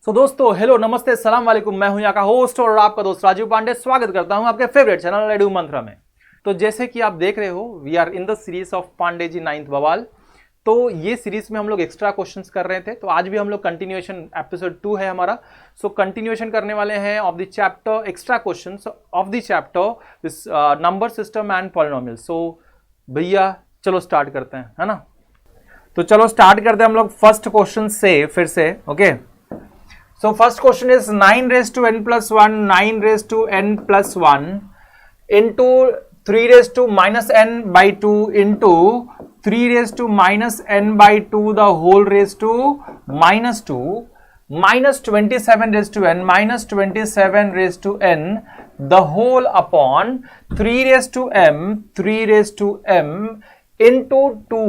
दोस्तों हेलो नमस्ते सलाम वालेकुम, मैं हूं यहाँ का होस्ट और आपका दोस्त राजीव पांडे। स्वागत करता हूं आपके फेवरेट चैनल एडू मंत्रा में। तो जैसे कि आप देख रहे हो, we are in the series of Pandey ji ninth बवाल। तो ये सीरीज में हम लोग एक्स्ट्रा क्वेश्चंस कर रहे थे, तो आज भी हम लोग कंटिन्यूएशन, एपिसोड 2 है हमारा। सो कंटिन्यूएशन करने वाले हैं of the chapter, extra questions of the chapter this number system and polynomial. So भैया चलो स्टार्ट करते हैं, है ना। तो चलो स्टार्ट करते हैं हम लोग फर्स्ट क्वेश्चन से फिर से। Okay, so first question is 9 raised to n plus 1, 9 raised to n plus 1 into 3 raised to minus n by 2 into 3 raised to minus n by 2 the whole raised to minus 2 minus 27 raised to n minus 27 raised to n the whole upon 3 raised to m into 2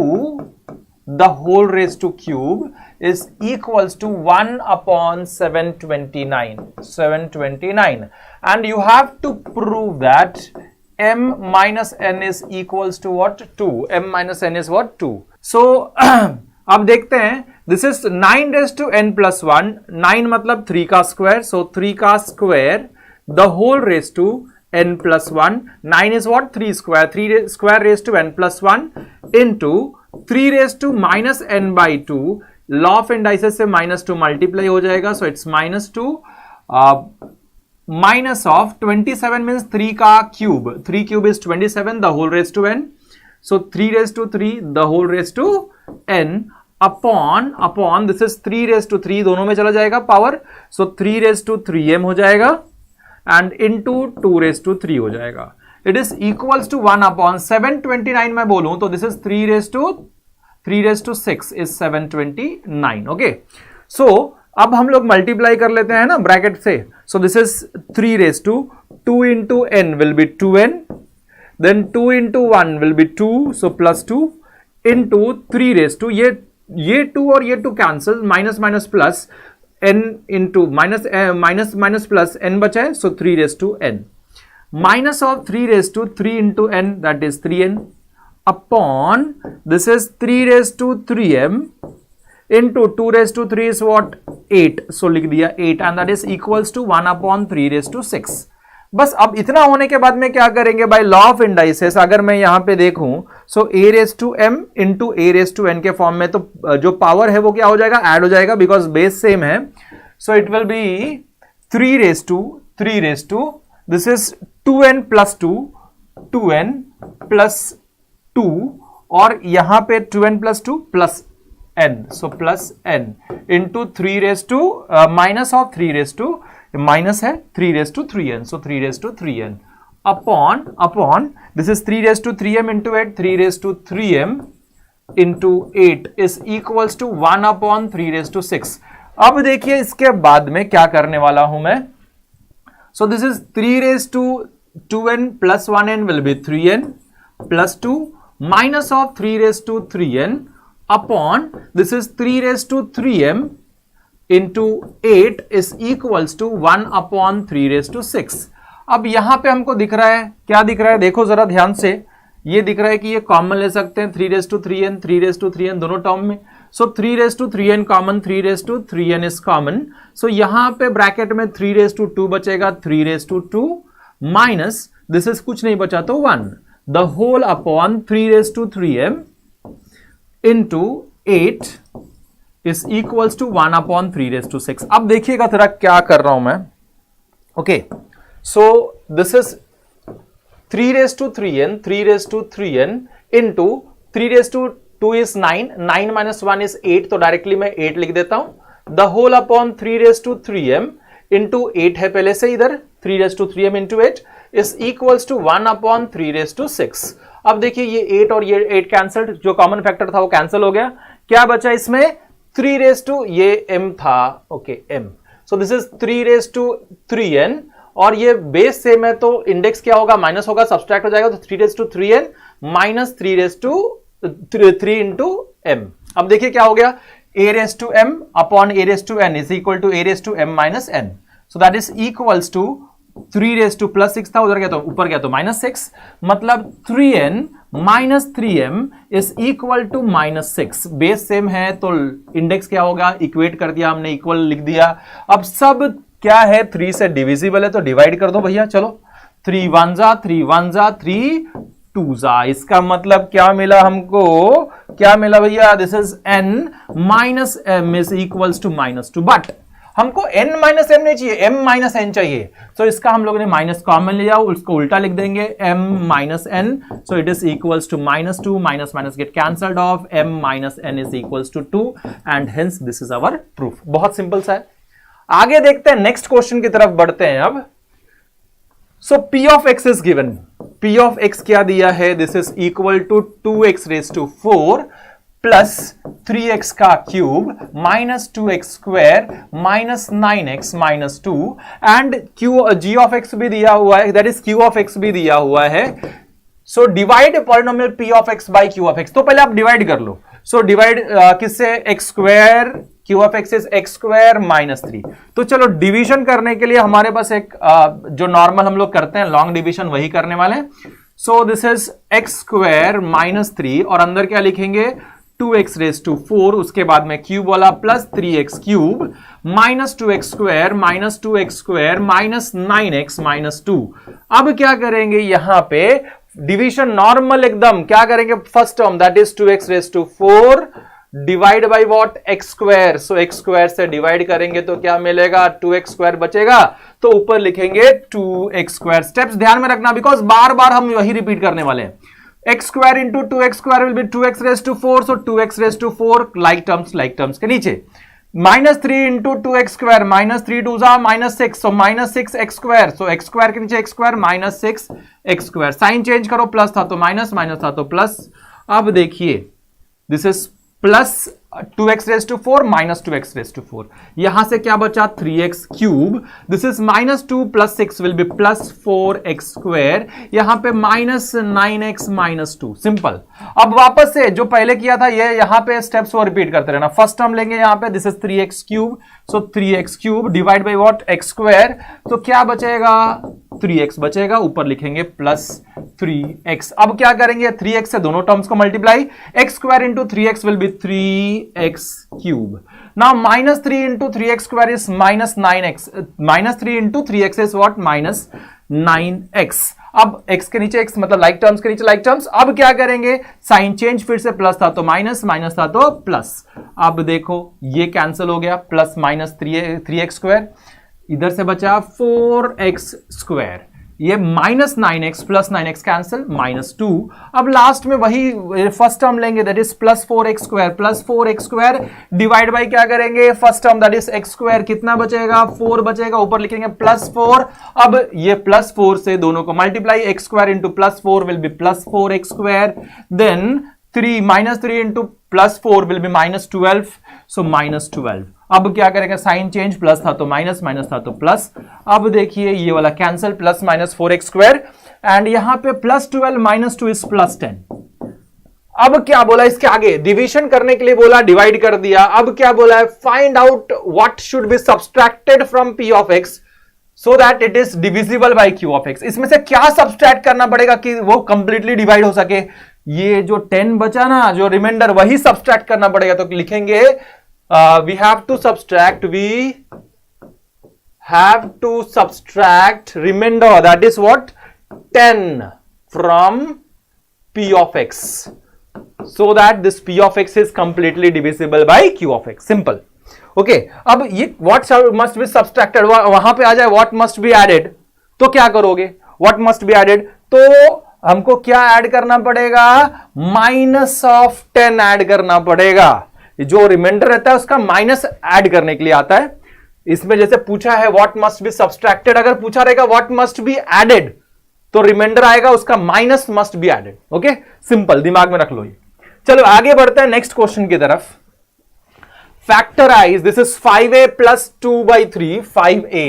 the whole raised to cube is equals to 1 upon 729 and you have to prove that m minus n is equals to what? 2. m minus n is what? 2. So अब देखते हैं, this is 9 raised to n plus 1, 9 मतलब 3 का square, so 3 का square the whole raised to n plus 1, 9 is what? 3 square, 3 square raised to n plus 1 into 3 raised to minus n by 2, law of indices से -2 multiply हो जाएगा, so it's -2 minus of 27 means 3 का cube, 3 cube is 27 the whole raise to n, so 3 raise to 3 the whole raise to n upon this is 3 raise to 3, दोनों में चला जाएगा power, so 3 raise to 3m हो जाएगा and into 2 raise to 3 हो जाएगा। It is equals to 1 upon 729 में बोलूं तो this is 3 raise to 6 is 729। Okay, so अब हम लोग मल्टीप्लाई कर लेते हैं ना ब्रैकेट से, so this is 3 raise to 2 into n will be 2n, then 2 into 1 will be 2, so plus 2 into 3 raise to, ये 2 और ये 2 cancel, minus minus plus n into minus plus n बचा है, so 3 raise to n minus of 3 raised to 3 into n, that is 3n, upon this is 3 raised to 3m into 2 raised to 3 is what? 8, so लिख दिया 8 and that is equals to 1 upon 3 raised to 6। बस अब इतना होने के बाद में क्या करेंगे, बाय लॉ ऑफ इंडाइसेस अगर मैं यहां पे देखूं, सो a raised to m into a raised to n के फॉर्म में, तो जो पावर है वो क्या हो जाएगा? ऐड हो जाएगा, बिकॉज बेस सेम है, so it will B 3 raised to this is 2n plus 2, 2n plus 2 और यहां पे 2n plus 2 plus n, so plus n into 3 raised to minus of 3 raised to, minus है 3 raised to 3n, so 3 raised to 3n upon this is 3 raised to 3m into 8, 3 raised to 3m into 8 is equals to 1 upon 3 raised to 6। अब देखिए इसके बाद में क्या करने वाला हूं मैं, so this is 3 raised to 2n plus 1n will be 3n plus 2 minus of 3 raised to 3n upon this is 3 raised to 3m into 8 is equals to 1 upon 3 raised to 6। अब यहां पे हमको दिख रहा है, क्या दिख रहा है देखो जरा ध्यान से, ये दिख रहा है कि ये कॉमन ले सकते हैं, 3 raised to 3n 3 raised to 3n दोनों टर्म में, so 3 raised to 3n common, 3 raised to 3n is common, so यहां पे ब्रैकेट में 3 raised to 2 बचेगा, 3 raised to 2 minus this is कुछ नहीं बचा तो 1, the whole upon 3 raised to 3m into 8 is equals to 1 upon 3 raised to 6। अब देखिएगा जरा क्या कर रहा हूं मैं। Okay, so this is 3 raised to 3n, 3 raised to 3n into 3 raised to 2 is 9, 9 minus 1 is 8, तो डायरेक्टली मैं 8 लिख देता हूं, the whole upon 3 raised to 3m into 8 है पहले से इधर, 3 raised to 3m into 8 is equals to 1 upon 3 raised to 6। अब देखिए ये 8 और ये 8 कैंसल्ड, जो कॉमन फैक्टर था वो कैंसिल हो गया, क्या बचा इसमें? 3 raised to, ये m था, okay m, so this is 3 raised to 3n और ये बेस सेम है तो इंडेक्स क्या होगा? माइनस होगा, सब्सट्रैक्ट हो जाएगा, तो 3 raised to 3n minus 3 raised to 3 into m। अब देखिए क्या हो गया, a raised to m upon a raised to n is equal to a raised to m minus n, so that is equals to 3 raised to plus 6 था, उधर गया तो ऊपर गया तो -6, मतलब 3n -3m is equal to -6। Base same है तो इंडेक्स क्या होगा, इक्वेट कर दिया हमने, इक्वल लिख दिया। अब सब क्या है, 3 से डिविजिबल है तो डिवाइड कर दो भैया। चलो 3 1 जा 3 1 जा 3 2 जा, इसका मतलब क्या मिला हमको, क्या मिला भैया, this is n minus m is equals to -2, but हमको n माइनस m नहीं चाहिए, m माइनस n चाहिए। तो इसका हम लोगों ने माइनस कॉमन लिया, उसको उल्टा लिख देंगे m minus n, so it is equals to -2, minus minus get cancelled off, m minus n is equals to 2 and hence this is our proof. बहुत सिंपल सा है। आगे देखते हैं, नेक्स्ट क्वेश्चन की तरफ बढ़ते हैं अब। So p of x is given, p of x क्या दिया है, this is equal to 2x raise to 4 plus 3x का cube minus 2x square minus 9x minus 2 and g of x भी दिया हुआ है, that is q of x भी दिया हुआ है। So divide polynomial p of x by q of x, तो पहले आप डिवाइड कर लो। सो डिवाइड किससे, x square, q of x is x square minus 3। तो चलो डिवीजन करने के लिए हमारे पास एक जो नॉर्मल हम लोग करते हैं लॉन्ग डिवीजन वही करने वाले हैं। So this is x square minus 3 और अंदर क्या लिखेंगे 2x रेज टू 4, उसके बाद में क्यूब वाला plus 3x cube minus 2x square minus 2x square minus 9x minus 2। अब क्या करेंगे, यहां पे डिवीजन नॉर्मल एकदम, क्या करेंगे, first term that is 2x raise to 4 divide by what, x square. So x square से डिवाइड करेंगे तो क्या मिलेगा, 2x स्क्वायर बचेगा, तो ऊपर लिखेंगे 2x स्क्वायर। स्टेप्स ध्यान में रखना बिकॉज बार बार हम वही रिपीट करने वाले हैं। x square into 2x square will be 2x raise to 4, so 2x raise to 4 like terms के नीचे। -3 इंटू 2x स्क्वायर, माइनस 3 2 जा -6, so -6x square, so x square के नीचे x square -6x square. Sign change करो, plus था तो minus, minus था तो प्लस। अब देखिए this is plus 2x raise to 4 minus 2x raise to 4, यहां से क्या बचा 3x cube, this is -2 plus 6 will be plus 4x square, यहां पे माइनस 9x माइनस 2, सिंपल। अब वापस से जो पहले किया था ये यहां पे स्टेप्स को रिपीट करते रहना। फर्स्ट टर्म लेंगे यहां पे, this is 3x cube, so 3x cube divide by what, x square, तो क्या बचेगा 3x बचेगा, ऊपर लिखेंगे प्लस 3x। अब क्या करेंगे, 3x से दोनों टर्म्स को multiply, x square into 3x will be 3x cube. Now -3 into 3x square is -9x, -3 into 3x is what, -9x। अब x के नीचे x मतलब लाइक टर्म्स के नीचे लाइक टर्म्स। अब क्या करेंगे, साइन चेंज, फिर से प्लस था तो माइनस, माइनस था तो प्लस। अब देखो ये कैंसिल हो गया, प्लस माइनस 3x स्क्वायर, इधर से बचा 4x स्क्वायर, ये -9x प्लस 9x कैंसिल, -2। अब लास्ट में वही फर्स्ट टर्म लेंगे that is plus 4x square, plus 4x square divide by क्या करेंगे, first term that is x square, कितना बचेगा 4 बचेगा, ऊपर लिखेंगे +4। अब ये +4 से दोनों को multiply, x square into +4 will be plus 4x square, then -3 into +4 will be -12, so -12। अब क्या करेंगे, साइन चेंज, प्लस था तो माइनस, माइनस था तो प्लस। अब देखिए ये वाला cancel, plus minus 4x square and यहां पे +12 -2 इज +10। अब क्या बोला, इसके आगे डिवीजन करने के लिए बोला, डिवाइड कर दिया। अब क्या बोला है, find out what should be subtracted from p of x so that it is divisible by q of x। इसमें से क्या सब्सट्रैक्ट करना पड़ेगा कि वो कंप्लीटली डिवाइड हो सके, ये जो 10 बचा ना, जो रिमाइंडर, वही सब्सट्रैक्ट करना पड़ेगा। तो लिखेंगे we have to subtract remainder, that is what, 10 from p of x so that this p of x is completely divisible by q of x, simple। okay, अब ये what must be subtracted, वहां पे आ जाए what must be added, तो क्या करोगे, what must be added, तो हमको क्या ऐड करना पड़ेगा, -10 ऐड करना पड़ेगा। जो रिमाइंडर रहता है उसका माइनस ऐड करने के लिए आता है। इसमें जैसे पूछा है व्हाट मस्ट बी सब्सट्रैक्टेड, अगर पूछा रहेगा व्हाट मस्ट बी एडेड तो रिमाइंडर आएगा उसका minus must be added. Okay, simple, दिमाग में रख लो ये। चलो आगे बढ़ते हैं नेक्स्ट क्वेश्चन की तरफ। Factorise, this is 5a plus 2/3, 5a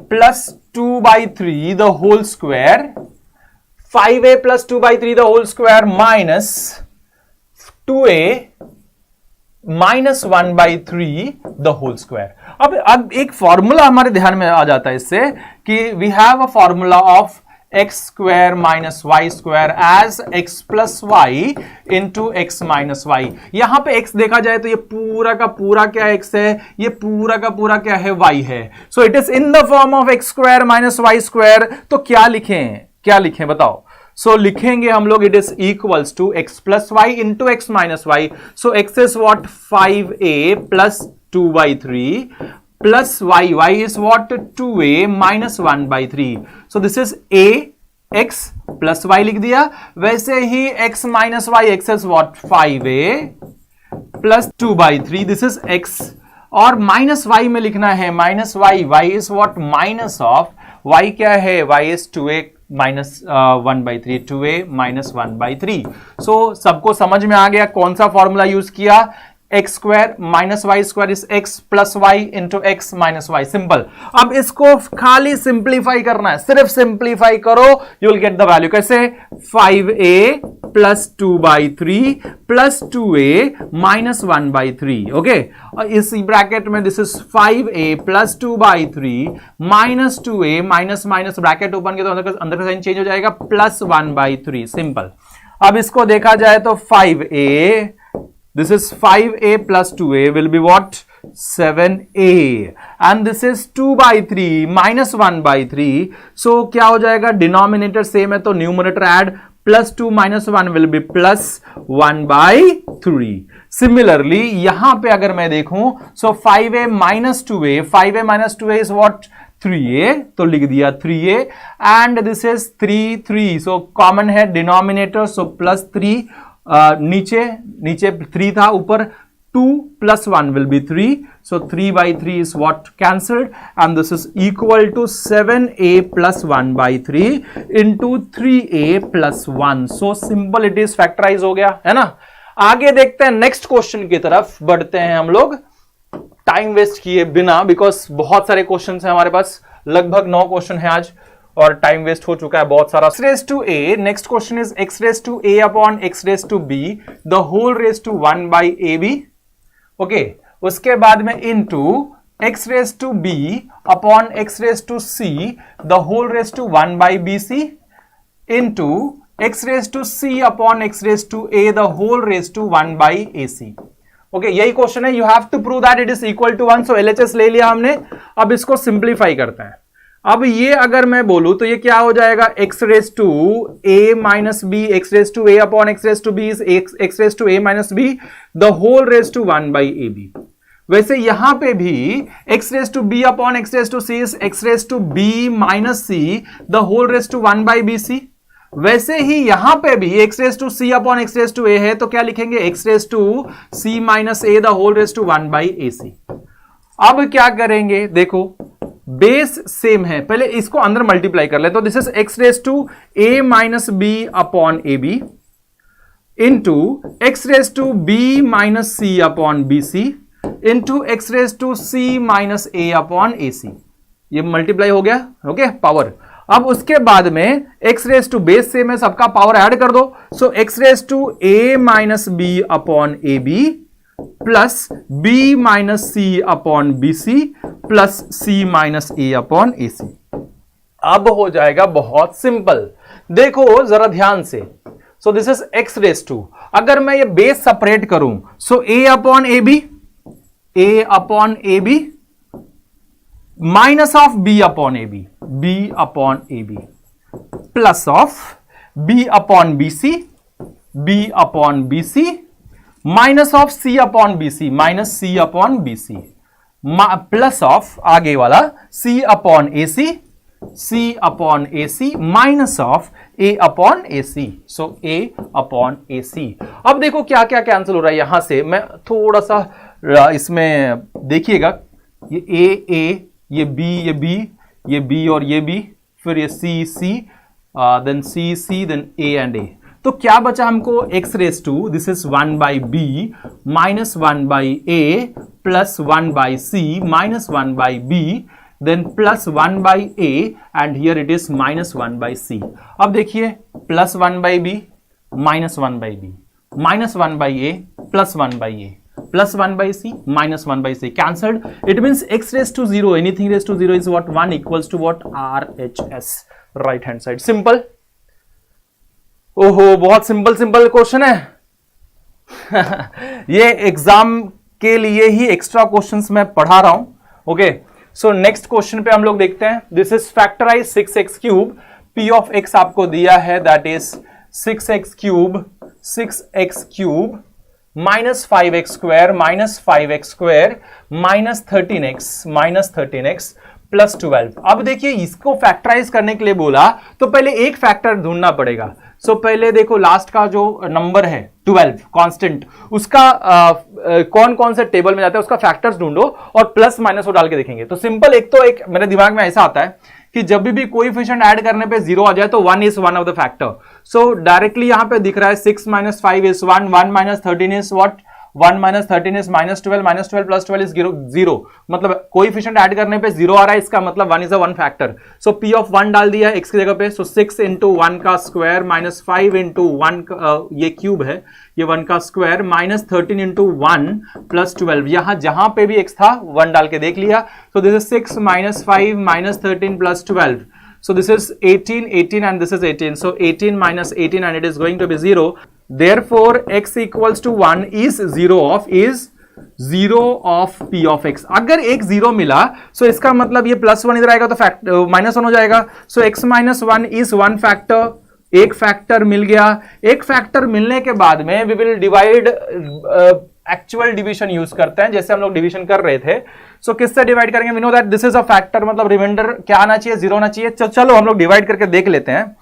plus 2/3 the whole square, 5a plus 2/3 the whole square minus 2a -1/3 the whole square. अब एक फॉर्मूला हमारे ध्यान में आ जाता है इससे कि we have a formula of x square minus y square as x plus y into x minus y। यहां पे x देखा जाए तो ये पूरा का पूरा क्या x है, ये पूरा का पूरा क्या है, y है। So it is in the form of x square minus y square. तो क्या लिखें बताओ। सो लिखेंगे हम लोग it is equals to x plus y into x minus y। So x is what 5a plus 2/3 plus y is what 2a minus 1/3। so this is a x plus y लिख दिया। वैसे ही x minus y, x is what 5a plus 2/3, this is x। और minus y में लिखना है minus y is what minus of y क्या है, y is 2a minus 1/3, 2a minus 1/3। so सबको समझ में आ गया कौन सा फॉर्मूला यूज किया, x square minus y square is x plus y into x minus y. Simple. अब इसको खाली सिंप्लीफाई करना है, सिर्फ सिंप्लीफाई करो, you will get the value. कैसे, 5a plus 2/3 plus 2a minus 1/3। Okay, इस ब्रैकेट में this is 5a plus 2/3 minus 2a minus minus bracket open किया तो अंदर का साइन चेंज हो जाएगा, प्लस 1/3। सिंपल। अब इसको देखा जाए तो 5a, this is 5a plus 2a will be what 7a and this is 2/3 minus 1/3। so क्या हो जाएगा, डिनोमिनेटर सेम है तो numerator add, plus 2 minus 1 will be plus 1/3। Similarly यहां पे अगर मैं देखूं सो 5a minus 2a, 5a minus 2a is what 3a, तो लिख दिया 3a and this is 3 so common है डिनोमिनेटर, सो प्लस 3 नीचे 3 था, ऊपर 2 plus 1 will be 3, so 3/3 is what cancelled and this is equal to 7a plus 1/3 into 3a plus 1। so simple, it is factorize हो गया है ना। आगे देखते हैं, नेक्स्ट क्वेश्चन की तरफ बढ़ते हैं हम लोग टाइम वेस्ट किए बिना, बिकॉज बहुत सारे क्वेश्चन हैं हमारे पास, लगभग 9 क्वेश्चन है आज और टाइम वेस्ट हो चुका है बहुत सारा। x raised to a, next question is x raised to a upon x raised to b the whole raised to 1/ab। Okay, उसके बाद में into x raised to b upon x raised to c the whole raised to 1/bc into x raised to c upon x raised to a the whole raised to 1/ac। Okay, यही question है, you have to prove that it is equal to 1। So LHS ले लिया हमने, अब इसको simplify करते हैं। अब ये अगर मैं बोलूं तो ये क्या हो जाएगा, x raise to a minus b, x raise to a upon x raise to b is x raise to a minus b the whole raise to 1/ab। वैसे यहां पे भी x raise to b upon x raise to c is x raise to b minus c the whole raise to 1/bc। वैसे ही यहां पे भी x raise to c upon x raise to a है तो क्या लिखेंगे, x raise to c minus a the whole raise to 1/ac। अब क्या करेंगे, देखो बेस सेम है, पहले इसको अंदर मल्टीप्लाई कर ले तो this is x raise to a minus b upon a b into x raise to b minus c upon b c into x raise to c minus a upon a c. ये multiply हो गया, okay, power. अब उसके बाद में x raise to base same है, सबका power add कर दो, so x raise to a minus b upon a b plus b minus c upon b c plus c minus a upon a c. अब हो जाएगा बहुत simple, देखो जरा ध्यान से। So this is x raise to, अगर मैं ये बेस सेपरेट करूं so a upon a b minus of b upon a b plus of b upon b c minus of c upon b c minus c upon b c plus of आगे वाला c upon a c minus of a upon a c. So a upon a c. अब देखो क्या क्या cancel हो रहा है, यहां से मैं थोड़ा सा इसमें देखिएगा, ये ये b और ये b, फिर ये c then c then a and a। तो क्या बचा हमको, x raise to this is 1/b minus 1/a plus 1/c minus 1/b then plus 1/a and here it is minus 1/c। अब देखिए plus 1/b minus 1/b minus 1/a plus 1/a plus 1 by c minus 1 by c cancelled. It means x raised to 0, anything raised to 0 is what 1 equals to what RHS, right hand side. Simple. ओहो बहुत simple question है ये exam के लिए ही extra questions मैं पढ़ा रहा हूं. ओके, सो नेक्स्ट क्वेश्चन पे हम लोग देखते हैं. This is factorise 6x cube. p of x आपको दिया है, that is 6x cube minus 5x square minus 13x plus 12. अब देखिए इसको फैक्टराइज करने के लिए बोला तो पहले एक फैक्टर ढूंढना पड़ेगा. सो पहले देखो लास्ट का जो नंबर है 12 कांस्टेंट, उसका कौन कौन से टेबल में जाता है उसका फैक्टर्स ढूंढो और प्लस माइनस वो डाल के देखेंगे. तो सिंपल, एक मेरे दिमाग में ऐसा आता है कि जब भी कोएफिशिएंट ऐड करने पे 0 आ जाए तो 1 is one of the factor. So directly यहां पे दिख रहा है 6 minus 5 is 1, 1 minus 13 is what, 1 minus 13 is minus 12 plus 12 is 0. मतलब कोएफिशिएंट ऐड करने पे 0 आ रहा है, इसका मतलब 1 is a one factor. So p of 1 डाल दिया x की जगह पे. सो 6 इंटू 1 का स्क्वायर माइनस 5 इंटू 1 ये क्यूब है, ये 1 का स्क्वायर माइनस 13 इंटू 1 प्लस 12. यहां जहां पे भी x था 1 डाल के देख लिया. सो this is 6 minus 5 minus 13 plus 12. So this is 18 and this is 18. So 18 minus 18 and it is going to be 0. Therefore x equals to 1 is 0 of p of x. अगर एक 0 मिला so इसका मतलब ये प्लस 1 इधर आएगा तो माइनस 1 हो जाएगा. So x minus 1 is one factor. एक फैक्टर मिल गया. एक फैक्टर मिलने के बाद में we will divide actual division use करते हैं जैसे हम लोग डिवीजन कर रहे थे. सो किससे डिवाइड करेंगे? We know that this is a factor, मतलब रिमाइंडर क्या आना चाहिए? 0 आना चाहिए. चलो हम लोग डिवाइड करके देख लेते हैं.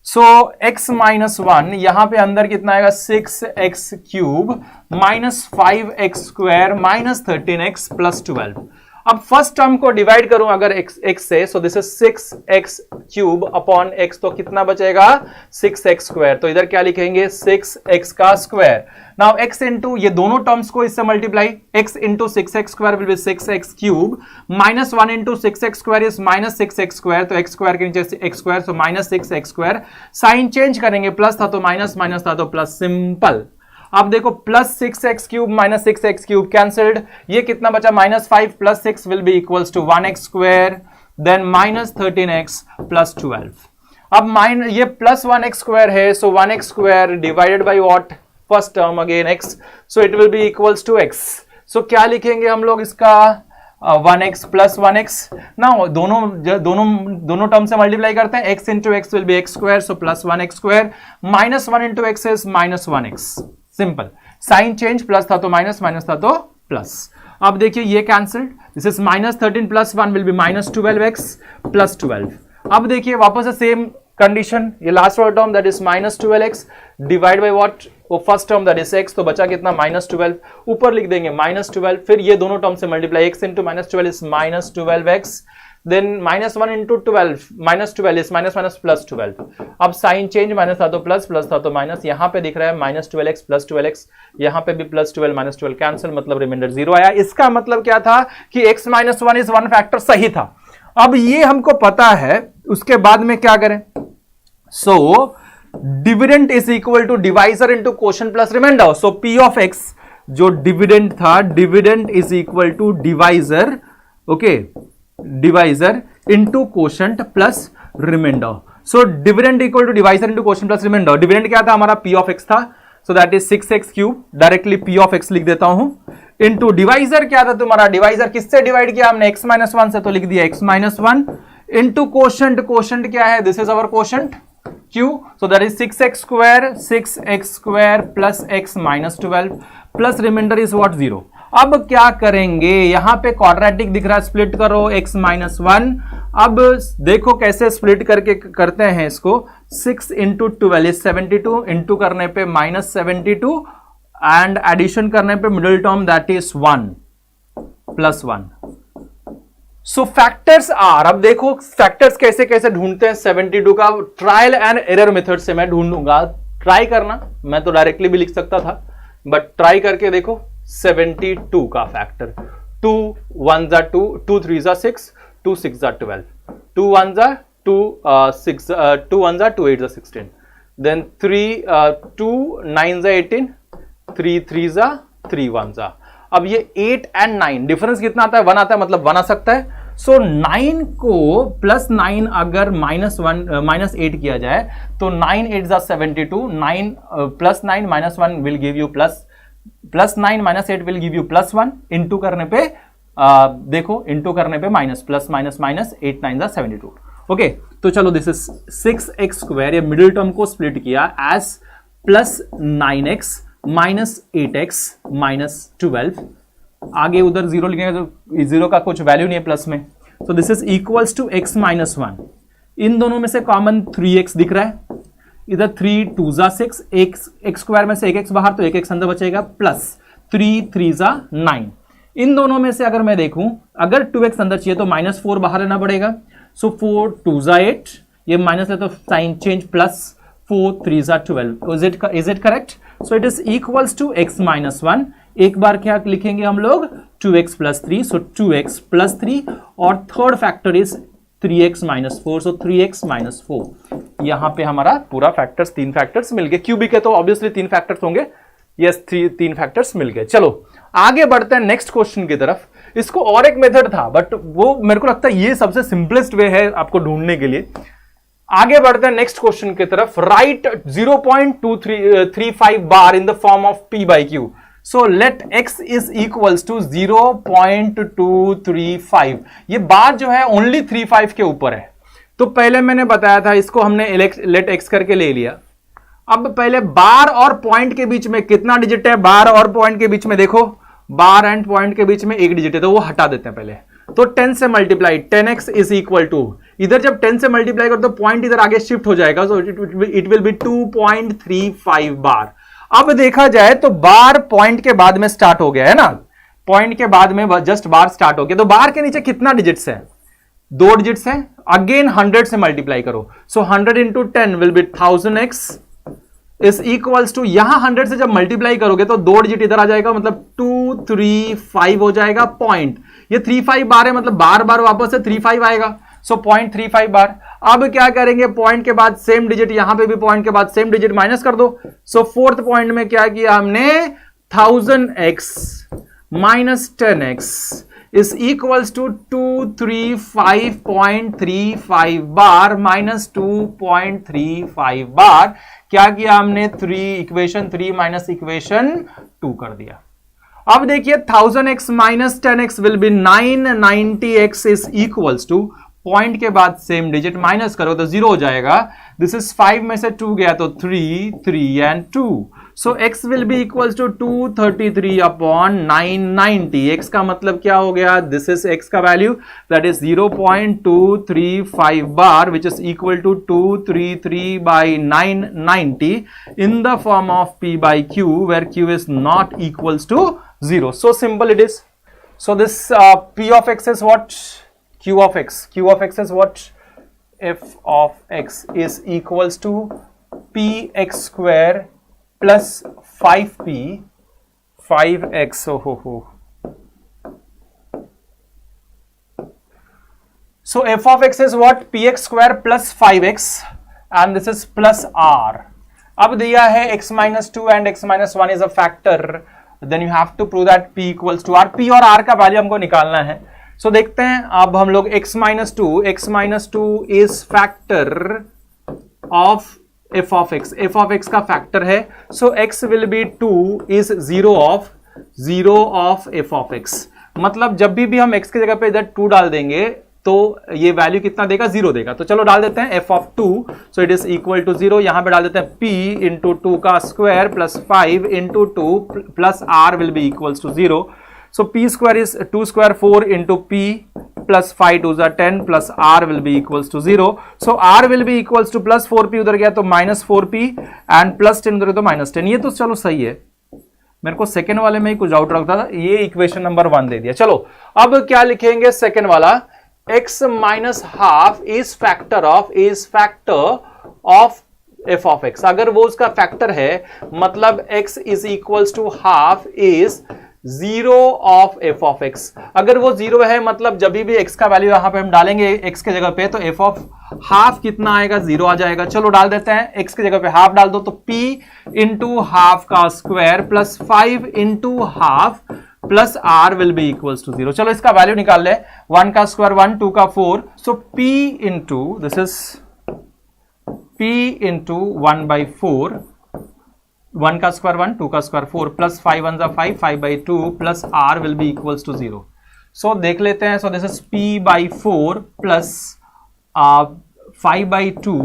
सो x माइनस 1 यहां पे अंदर कितना आएगा? 6x cube minus 5x square minus 13x plus 12. अब फर्स्ट टर्म को डिवाइड करूं अगर x से, so this is 6x cube upon x, तो कितना बचेगा? 6x square. तो इधर क्या लिखेंगे? 6x का स्क्वायर. नाउ x इंटू ये दोनों टर्म्स को इससे multiply, x into 6x square will be 6x cube minus 1 into 6x square is minus 6x square. तो x स्क्वायर के नीचे x square, so minus 6x square. Sign change करेंगे, plus था तो माइनस, माइनस था तो प्लस. सिंपल. अब देखो plus 6x cube minus 6x cube cancelled. ये कितना बचा? Minus 5 plus 6 will be equals to 1x square then minus 13x plus 12. अब ये प्लस 1x स्क्वायर है, so 1x square divided by what? First term again x, so it will be equals to x. So क्या लिखेंगे हम लोग इसका? 1x plus 1x. Now दोनों term से मल्टीप्लाई करते हैं. x into x will be x square, so plus 1x square minus 1 into x is minus 1x. Simple. Sign change, plus था तो माइनस, माइनस था तो प्लस. अब देखिए ये cancelled. This is minus 13 plus 1 will be minus 12x plus 12. अब देखिए वापस से सेम कंडीशन, ये लास्ट वाला term that is minus 12x divide by what? वो first term that is x, तो बचा कितना? माइनस 12. ऊपर लिख देंगे माइनस 12, फिर ये दोनों टर्म से multiply, x into minus 12 is minus 12x, then minus 1 into 12 minus 12 is minus minus plus 12. अब साइन चेंज, माइनस था तो प्लस, प्लस था तो माइनस. यहां पे दिख रहा है माइनस 12x प्लस 12x, यहां पे भी प्लस 12 माइनस 12 कैंसिल, मतलब रिमाइंडर 0 आया. इसका मतलब क्या था कि x minus 1 is one factor. सही था. अब ये हमको पता है, उसके बाद में क्या करें? So dividend is equal to divisor into quotient plus remainder. So p of x जो डिविडेंड था, dividend is equal to divisor, okay, divisor into quotient plus remainder. So dividend equal to divisor into quotient plus remainder. Dividend क्या था हमारा? p of x था, so that is 6x cube. Directly p of x लिख देता हूं. Into divisor क्या था तुम्हारा? डिवाइजर किससे डिवाइड किया हमने? x माइनस 1 से, तो लिख दिया x minus 1 into quotient. Quotient क्या है? This is our quotient q, so that is 6x square plus x minus 12 plus remainder is what? 0. अब क्या करेंगे? यहां पे क्वाड्रेटिक दिख रहा है, स्प्लिट करो x माइनस 1. अब देखो कैसे स्प्लिट करके करते हैं इसको. 6 इंटू 12 इज 72, इंटू करने पे माइनस 72 एंड एडिशन करने पे middle term that is 1 plus 1. So factors are, अब देखो फैक्टर्स कैसे कैसे ढूंढते हैं. 72 का ट्रायल एंड एरर मेथड से मैं ढूंढूंगा. ट्राई करना, मैं तो डायरेक्टली भी लिख सकता था, बट ट्राई करके देखो. 72 का फैक्टर, 2 1 जा 2, 2 3 जा 6, 2 6 जा 12, 2 1 जा 2 6, 2 1 जा 2 8 जा 16, देन 3 2 9 जा 18, 3 3 जा 3 1 जा. अब ये 8 एंड 9 डिफरेंस कितना आता है, 1 आता है, मतलब 1 आ सकता है। सो 9 को +9 अगर -8 किया जाए तो 9 8 जा 72, 9 +9 -1 will give you +9 -8 will give you +1, into करने पे देखो इंटू करने पे माइनस, प्लस माइनस माइनस, 8 9 जा 72। ओके, तो चलो दिस इज 6x², ये मिडिल टर्म को स्प्लिट किया एज +9x -8x -12। आगे उधर 0 लिखेंगे तो 0 का कुछ वैल्यू नहीं है प्लस में, तो this is equals to x -1। इन दोनों में से कॉमन 3x दिख रहा है, इधर 3 2 जा 6, x² में से 1x बाहर तो 1x अंदर बचेगा, प्लस 3 3 जा 9। इन दोनों में से अगर मैं देखूं, अगर 2x अंदर चाहिए तो -4 बाहर लेना पड़ेगा। सो 4 2 जा 8, ये माइनस है तो साइन चेंज, प्लस 4 3 जा 12। Is it correct? So it is equals to x -1। एक बार क्या लिखेंगे हम लोग, 2x + 3, सो 2x + 3, और third factor is 3x -4, so 3x -4। यहां पे हमारा पूरा फैक्टर्स, 3 फैक्टर्स मिल गए। क्यूबिक है तो ऑब्वियसली 3 फैक्टर्स होंगे, यस 3 फैक्टर्स मिल गए। चलो आगे बढ़ते हैं नेक्स्ट क्वेश्चन की तरफ। इसको और एक मेथड था बट वो मेरे को लगता है ये सबसे सिंपलेस्ट वे है आपको ढूंढने के लिए। आगे बढ़ते हैं नेक्स्ट क्वेश्चन की तरफ। Write 0.235 bar in the form of p/q। So let x is equals to 0.235। ये बार जो है ओनली 35 के ऊपर है, तो पहले मैंने बताया था इसको हमने लेट x करके ले लिया। अब पहले बार और पॉइंट के बीच में कितना डिजिट है, बार और पॉइंट के बीच में देखो, बार एंड पॉइंट के बीच में एक डिजिट है, तो वो हटा देते हैं पहले। तो 10 से multiply, 10x is equal to, इधर जब 10 से मल्टीप्लाई करो तो पॉइंट इधर आगे शिफ्ट हो जाएगा, सो इट विल बी 2.35 बार। अब देखा जाए तो बार पॉइंट के बाद में स्टार्ट हो गया है ना, पॉइंट के बाद में जस्ट बार स्टार्ट हो गया, तो बार के नीचे कितना डिजिट्स है, 2 डिजिट्स है। अगेन 100 से मल्टीप्लाई करो, so 100 into 10 will be 1000x is equals to, यहां 100 से जब मल्टीप्लाई करोगे तो 2 डिजिट इधर आ जाएगा, मतलब 235 हो जाएगा पॉइंट। ये 35 बार है, मतलब बार बार वापस से 35 आएगा, सो 0.35 बार। अब क्या करेंगे, पॉइंट के बाद सेम डिजिट, यहां पे भी पॉइंट के बाद सेम डिजिट माइनस कर दो। सो फोर्थ पॉइंट में क्या किया हमने, 1000x minus 10x is equals to 235.35 bar minus 2.35 bar. क्या किया हमने, इक्वेशन 3 माइनस इक्वेशन 2 कर दिया। अब देखिए 1000x minus 10x will be 990x is equals to, point के बाद सेम डिजिट माइनस करो तो 0 हो जाएगा। दिस इज 5 में से 2 गया तो 3 3 and 2, so x will be equals to 233/990। x का मतलब क्या हो गया, दिस इज x का value, that is 0.235 bar which is equal to 233/990 in the form of p/q where q is not equals to 0। So simple it is. So this p of x is what, q of x is what, f of x is equals to px² plus 5p 5x, so f of x is what, px² plus 5x and this is plus r. अब दिया है x minus 2 and x minus 1 is a factor, then you have to prove that p equals to r। p और r का value हमको निकालना है। सो देखते हैं अब हम लोग x minus 2 is factor of f of x, f of x का फैक्टर है, सो x will be 2 is 0 of f of x। मतलब जब भी हम x की जगह पे इधर 2 डाल देंगे तो ये वैल्यू कितना देगा, 0 देगा। तो चलो डाल देते हैं f of 2, so it is equal to 0। यहां पे डाल देते हैं p इंटू 2 का square plus 5 into 2 plus r will be equals to 0। So p square is 2 square 4 into p plus 5 2 is 10 plus r will be equals to 0. So r will be equals to plus 4p उधर गया तो minus 4p and plus 10 उधर तो minus 10। ये तो चलो सही है, मेरे को सेकेंड वाले में ही कुछ डाउट रखता था, ये इक्वेशन नंबर 1 दे दिया। चलो अब क्या लिखेंगे सेकेंड वाला, x minus half is factor of f of x। अगर वो उसका फैक्टर है मतलब x is equals to half is 0 of f of x। अगर वो 0 है मतलब जब भी x का वैल्यू यहां पे हम डालेंगे x के जगह पे तो f of हाफ कितना आएगा, 0 आ जाएगा। चलो डाल देते हैं, x की जगह पे हाफ डाल दो तो p इंटू हाफ का square plus 5 into half plus r will be equals to 0। चलो इसका वैल्यू निकाल ले, 1 का स्क्वायर 1, 2 का 4, so p into this is p into 1 by 4, 1 का स्क्वायर 1, 2 का square 4, plus 5 1 5, 5 by 2, plus r will be equals to 0। So देख लेते हैं, so this is p by 4 plus 5 by 2,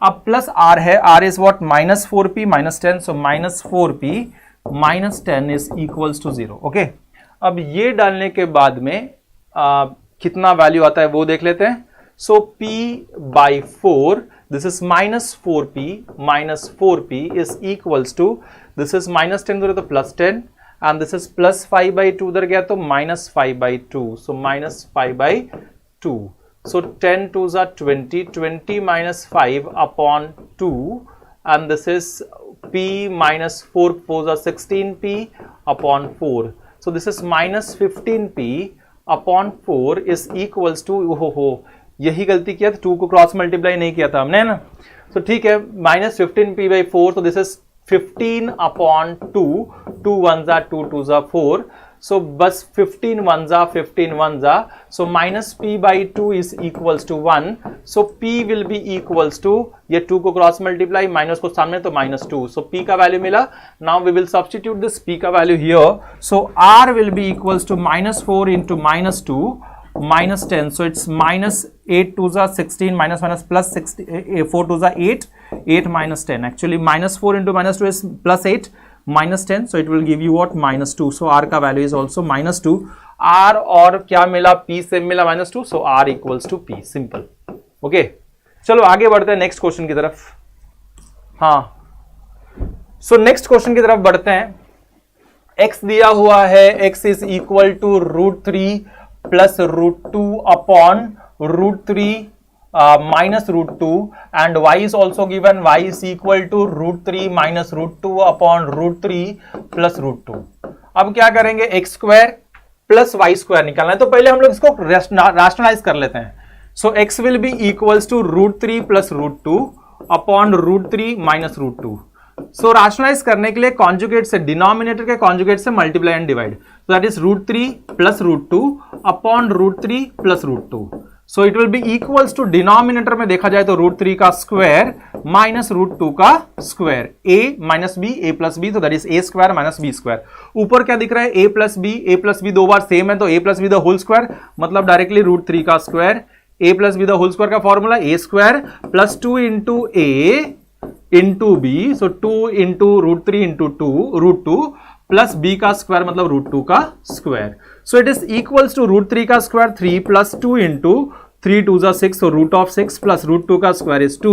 अब प्लस आर है, r is what minus 4p minus 10, so minus 4p minus 10 is equals to 0। Okay, अब ये डालने के बाद में कितना वैल्यू आता है वो देख लेते हैं। So p by 4, this is minus 4p is equals to, this is minus 10 तो plus 10, and this is plus 5 by 2 उधर गया तो minus 5 by 2, so minus 5 by 2। So 10 2s are 20, 20 minus 5 upon 2, and this is p minus 4 4s are 16p upon 4. So this is minus 15p upon 4 is equals to, हो यही गलती किया था, 2 को cross multiply नहीं किया था हमने, है ना। तो ठीक है, माइनस 15p by 4, तो this is 15 upon 2, 2 1s are 2, 2s are 4, so बस 15 1s are 15 1s are, so minus p by 2 is equals to 1, so p will be equals to, ये 2 को क्रॉस मल्टीप्लाई, माइनस को सामने तो minus 2, so p का value मिला। now we will substitute this p का value here, so r will be equals to minus 4 into minus 2 minus 10, so it's minus 8 2s are 16, minus minus plus 16, 4 2s are 8, 8 minus 10, actually minus 4 into minus 2 is plus 8 minus 10, so it will give you what minus 2, so r का value is also minus 2, r और क्या मिला, p से मिला minus 2, so r equals to p, simple। Okay, चलो आगे बढ़ते हैं नेक्स्ट क्वेश्चन की तरफ। हाँ, सो नेक्स्ट क्वेश्चन की तरफ बढ़ते हैं। x दिया हुआ है, x is equal to √3 plus √2 upon √3 minus √2, and y is also given, y is equal to √3 minus √2 upon √3 plus √2। अब क्या करेंगे, x square plus y square निकालना है, तो पहले हम लोग इसको रैशनलाइज कर लेते हैं। So x will be equals to √3 plus √2 upon √3 minus √2। So rationalise करने के लिए कॉन्जुगेट से, डिनोमिनेटर के कॉन्जुगेट से multiply and divide, so that is √3 plus √2 upon √3 plus √2। So it will be equals to, denominator में देखा जाए तो √3 का स्क्वायर माइनस √2 का square, a minus b, a plus b, तो that is a square minus b square. ऊपर क्या दिख रहा है, a प्लस बी दो बार सेम है, तो a plus b the whole square, मतलब डायरेक्टली √3 का square, a plus b the whole square का formula a square plus 2 into a into b, so 2 into √3 into √2 plus b का square मतलब √2 का square. So it is equals to √3 का square 3 plus 2 into 3 2s are 6, so root of 6 plus √2 का square is 2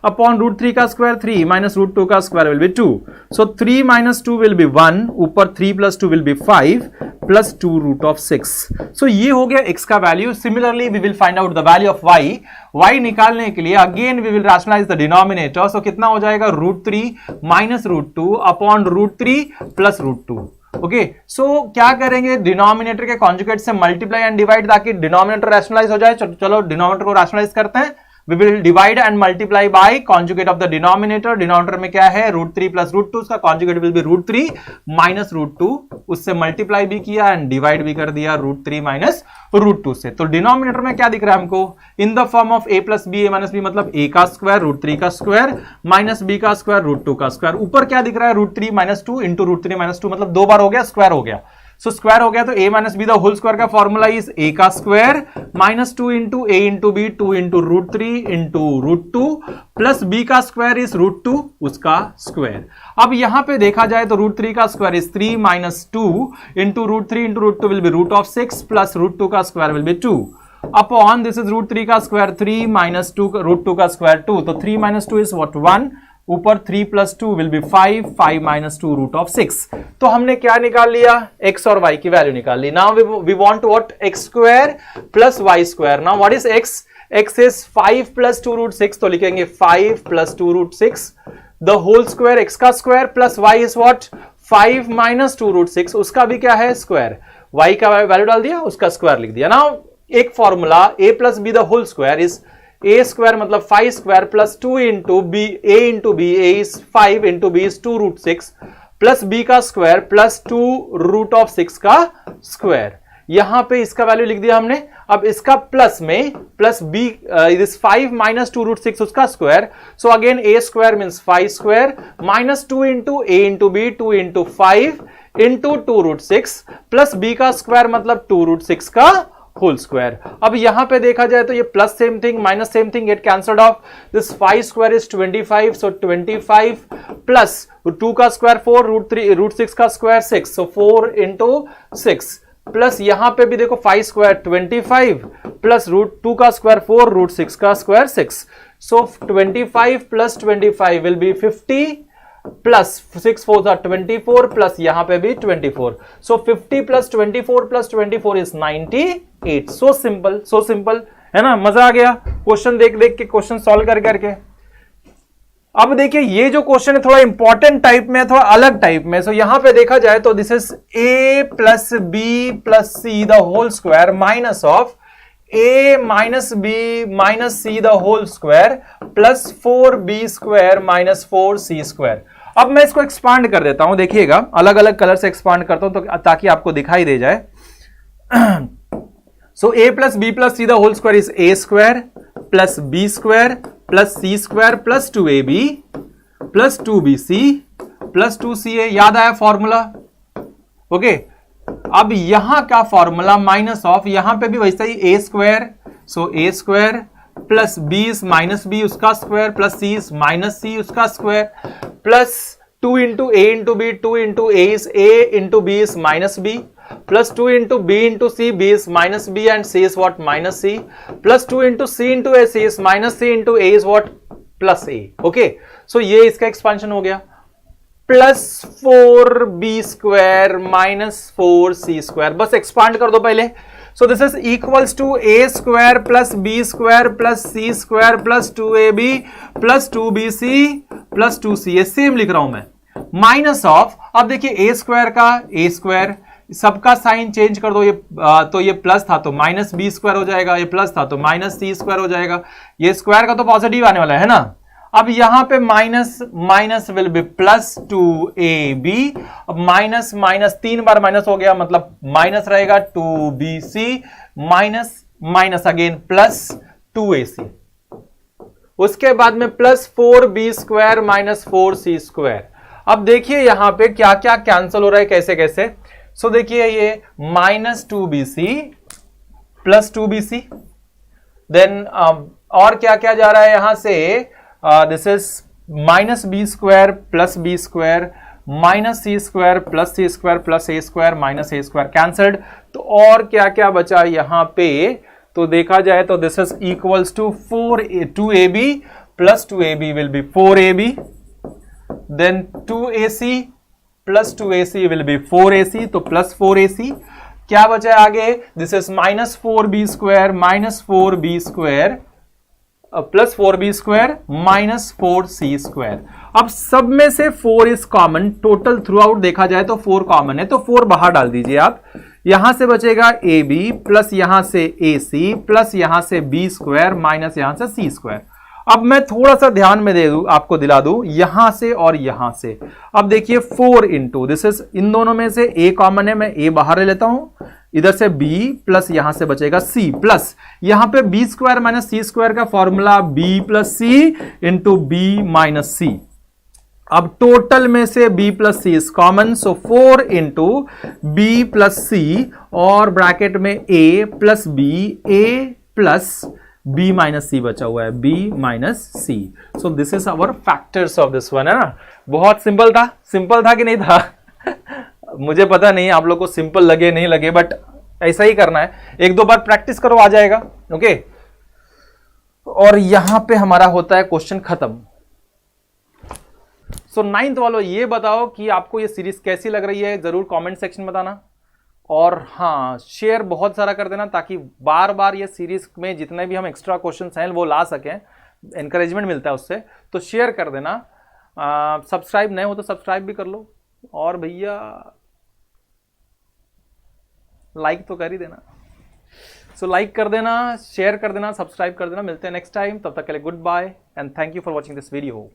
upon √3 का square 3 minus √2 का square will be 2, so 3 minus 2 will be 1, ऊपर 3 plus 2 will be 5 plus 2 root of 6। so ये हो गया x का value. Similarly we will find out the value of y निकालने के लिए again we will rationalize the denominator, so कितना हो जाएगा, √3 minus √2 upon √3 plus √2। Okay, so क्या करेंगे, डिनोमिनेटर के कॉन्जुगेट से मल्टीप्लाई एंड डिवाइड, ताकि डिनोमिनेटर रैशनलाइज हो जाए। चलो डिनोमिनेटर को रैशनलाइज करते हैं। We will divide and multiply by conjugate of the denominator. Denominator में क्या है, √3 प्लस √2, उसका कॉन्जुगेट विल बी √3 माइनस √2, उससे मल्टीप्लाई भी किया एंड डिवाइड भी कर दिया √3 माइनस √2 से। तो डिनोमिनेटर में क्या दिख रहा है हमको, in the form of a plus b, a minus b, मतलब a का स्क्वायर √3 का स्क्वायर माइनस b का स्क्वायर √2 का स्क्वायर। ऊपर क्या दिख रहा है, √3 माइनस 2 इंटू √3 माइनस 2, मतलब दो बार हो गया, स्क्वायर हो गया। सो स्क्वायर हो गया तो a minus b the whole square का फॉर्मूला इज a का square minus 2 into a into b, 2 into √3 into √2 plus b का स्क्वायर इज √2 उसका स्क्वायर। अब यहां पे देखा जाए तो √3 का square is 3 minus 2 into √3 into √2 will be √6 plus √2 का square will be 2 upon this is √3 का स्क्वायर 3 माइनस 2 √2 का स्क्वायर 2, तो 3 माइनस 2 इज व्हाट 1, ऊपर 3 प्लस 2 विल बी 5, 5 माइनस 2 √6। तो हमने क्या निकाल लिया, x और y की वैल्यू निकाल ली। Now we want what, x square plus y square. Now what is x, x is 5 plus 2 √6, तो लिखेंगे 5 plus 2 √6 the whole square, x का square plus y is what 5 minus 2 √6, उसका भी क्या है स्क्वायर, y का वैल्यू डाल दिया, उसका स्क्वायर लिख दिया। नाउ एक formula a plus b the whole square is a square मतलब 5 square plus 2 into b, a into b, a is 5 into b is 2 √6 plus b का स्क्वायर प्लस 2√6 का स्क्वायर। यहां पे इसका वैल्यू लिख दिया हमने। अब इसका प्लस में प्लस बी दिस 5 माइनस 2√6 उसका square. So again a square means 5 square minus 2 into a into b 2 into 5 into 2√6 plus b का स्क्वायर मतलब 2√6 का होल स्क्वायर। अब यहां पे देखा जाए तो ये plus same thing minus same thing gate cancelled of. This 5 square is 25 so 25 plus 2 का स्क्वायर 4 √6 का स्क्वायर 6 सो 4 इंटू 6 प्लस यहां पे भी देखो 5 स्क्वायर 25 प्लस √2 का स्क्वायर 4 √6 का square 6 so 25 plus 25 will be 50 plus 6 4 24 plus यहां पे भी 24 सो 50 प्लस 24 इज 98। सो सिंपल है ना। मजा आ गया क्वेश्चन देख देख के, क्वेश्चन सॉल्व कर करके। अब देखिए ये जो क्वेश्चन है थोड़ा इंपॉर्टेंट टाइप में, थोड़ा अलग टाइप में। सो यहां पे देखा जाए तो this is a plus b plus c the whole square minus of a minus b minus c the whole square plus 4b square minus 4c square. अब मैं इसको एक्सपांड कर देता हूं, देखिएगा अलग अलग कलर से एक्सपांड करता हूं तो ताकि आपको दिखाई दे जाए। So a plus b plus c the whole square is a square plus b square plus c square plus 2ab plus 2bc plus 2ca। याद आया फॉर्मूला? ओके अब यहां का फॉर्मूला माइनस ऑफ, यहां पे भी वैसा ही a square so a square plus b minus b उसका square plus c minus c उसका square plus 2 into a into b 2 into a is a into b is minus b plus 2 into b into c b is minus b and c is what minus c plus 2 into c into a c is minus c into a is what plus A. Okay so ये इसका expansion हो गया plus 4b square minus 4c square. बस expand कर दो पहले। So this is equals to a square plus b square plus c square plus 2ab plus 2bc plus 2ca। Same लिख रहा हूं मैं माइनस ऑफ। अब देखिए a स्क्वायर का a स्क्वायर, सबका साइन चेंज कर दो। ये तो ये प्लस था तो माइनस बी स्क्वायर हो जाएगा, ये प्लस था तो माइनस सी स्क्वायर हो जाएगा। ये स्क्वायर का तो पॉजिटिव आने वाला है ना। अब यहां पे minus minus will be plus 2ab। अब माइनस माइनस 3 बार माइनस हो गया मतलब माइनस रहेगा 2bc minus minus again plus 2ac। उसके बाद में plus 4b square minus 4c square. अब देखिए यहां पे क्या क्या कैंसिल हो रहा है, कैसे कैसे। सो देखिए ये minus 2bc plus 2bc then और क्या क्या जा रहा है यहां से। This is minus b square plus b square minus c square plus c square plus a square minus a square cancelled. तो और क्या क्या बचा यहां पे तो देखा जाए तो this is equals to 2ab plus 2ab will be 4ab then 2ac plus 2ac will be 4ac तो प्लस 4ac। क्या बचा है आगे? This is minus 4b square minus 4b square plus 4b square minus 4c square. अब सब में से 4 is common, total throughout देखा जाए तो 4 कॉमन है तो 4 बाहर डाल दीजिए आप। यहां से बचेगा ab प्लस यहां से ac प्लस यहां से b स्क्वायर माइनस यहां से c स्क्वायर। अब मैं थोड़ा सा ध्यान में दे दूं, आपको दिला दूं यहां से और यहां से। अब देखिए 4 इंटू दिस इज, इन दोनों में से a कॉमन है, मैं a बाहर ले लेता हूं, इधर से b प्लस यहां से बचेगा c प्लस यहां पे b square minus c square का formula b plus c into b minus c। अब टोटल में से b plus c is common so 4 into b plus c और ब्रैकेट में a plus b a plus b minus c बचा हुआ है b minus c। So this is our factors of this one, है ना। बहुत सिंपल था, simple था कि नहीं था? मुझे पता नहीं आप लोग को सिंपल लगे नहीं लगे, बट ऐसा ही करना है। एक दो बार प्रैक्टिस करो आ जाएगा। ओके और यहां पे हमारा होता है क्वेश्चन खत्म। सो 9th वालों ये बताओ कि आपको ये सीरीज कैसी लग रही है, जरूर कमेंट सेक्शन में बताना। और हाँ शेयर बहुत सारा कर देना ताकि बार बार ये सीरीज में जितने भी हम एक्स्ट्रा क्वेश्चन हैं वो ला सकें, एनकरेजमेंट मिलता है उससे। तो शेयर कर देना। सब्सक्राइब नहीं हो तो सब्सक्राइब भी कर लो, और भैया लाइक तो कर ही देना। सो लाइक कर देना, शेयर कर देना, सब्सक्राइब कर देना। मिलते हैं नेक्स्ट टाइम, तब तक के लिए good bye and thank you for watching this video.